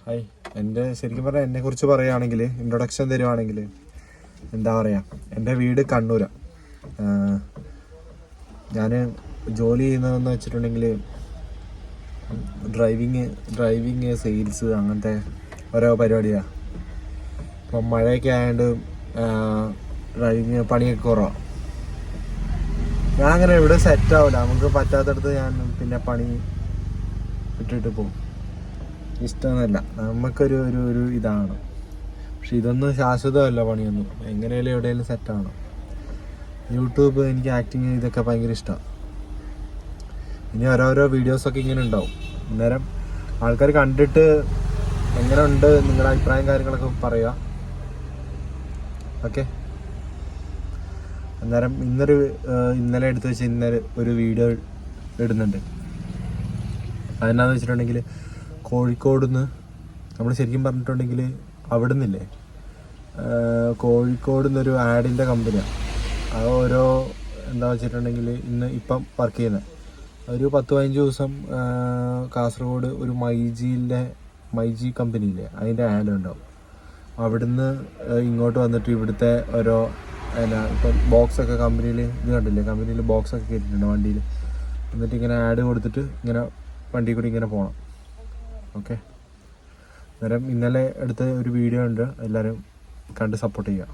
Hi, എൻ്റെ ശരിക്കും പറഞ്ഞാൽ എന്നെക്കുറിച്ച് പറയുകയാണെങ്കിൽ, ഇൻട്രൊഡക്ഷൻ തരുവാണെങ്കിൽ എന്താ പറയുക, എൻ്റെ വീട് കണ്ണൂരാണ്. ഞാൻ ജോലി ചെയ്യുന്നതെന്ന് വെച്ചിട്ടുണ്ടെങ്കിൽ ഡ്രൈവിങ് സെയിൽസ് അങ്ങനത്തെ ഓരോ പരിപാടിയാണ്. ഇപ്പം മഴയൊക്കെ ആയതുകൊണ്ട് ഡ്രൈവിങ് പണിയൊക്കെ കുറവാണ്. ഞാൻ അങ്ങനെ ഇവിടെ സെറ്റാവില്ല. നമുക്ക് പറ്റാത്തടത്ത് ഞാൻ പിന്നെ പണി ഇട്ടിട്ട് പോകും. ഇഷ്ടമൊന്നുമല്ല, നമുക്കൊരു ഒരു ഒരു ഇതാണ്. പക്ഷെ ഇതൊന്നും ശാശ്വതമല്ല പണിയൊന്നും. എങ്ങനെയാലും എവിടെയെങ്കിലും സെറ്റാവണം. യൂട്യൂബ്, എനിക്ക് ആക്ടിങ് ഇതൊക്കെ ഭയങ്കര ഇഷ്ടമാണ്. ഇനി ഓരോരോ വീഡിയോസൊക്കെ ഇങ്ങനെ ഉണ്ടാവും. അന്നേരം ആൾക്കാർ കണ്ടിട്ട് എങ്ങനെ ഉണ്ട്, നിങ്ങളുടെ അഭിപ്രായം കാര്യങ്ങളൊക്കെ പറയുക. ഓക്കെ, അന്നേരം ഇന്നലെ എടുത്ത് വെച്ച് ഇന്നലെ ഒരു വീഡിയോ ഇടുന്നുണ്ട്. അതെന്നാന്ന് വെച്ചിട്ടുണ്ടെങ്കിൽ, കോഴിക്കോട് നിന്ന് നമ്മൾ ശരിക്കും പറഞ്ഞിട്ടുണ്ടെങ്കിൽ അവിടെ നിന്നില്ലേ, കോഴിക്കോട് നിന്നൊരു ആഡിൻ്റെ കമ്പനിയാണ്. അത് ഓരോ എന്താ വെച്ചിട്ടുണ്ടെങ്കിൽ ഇപ്പം വർക്ക് ചെയ്യുന്നത് ഒരു 10-15 ദിവസം കാസർഗോഡ് ഒരു മൈജി കമ്പനിയില്ലേ, അതിൻ്റെ ആഡ് ഉണ്ടാവും. അവിടുന്ന് ഇങ്ങോട്ട് വന്നിട്ട് ഇവിടുത്തെ ഓരോ ഇപ്പം ബോക്സൊക്കെ കമ്പനിയിൽ ഇത് കണ്ടില്ലേ, കമ്പനിയിൽ ബോക്സൊക്കെ കയറ്റിയിട്ടുണ്ട് വണ്ടിയിൽ. എന്നിട്ട് ഇങ്ങനെ ആഡ് കൊടുത്തിട്ട് ഇങ്ങനെ വണ്ടി കൂടി ഇങ്ങനെ പോകണം. ഓക്കെ, അന്നേരം ഇന്നലെ എടുത്ത ഒരു വീഡിയോ ഉണ്ട്, എല്ലാവരും കണ്ട് സപ്പോർട്ട് ചെയ്യുക.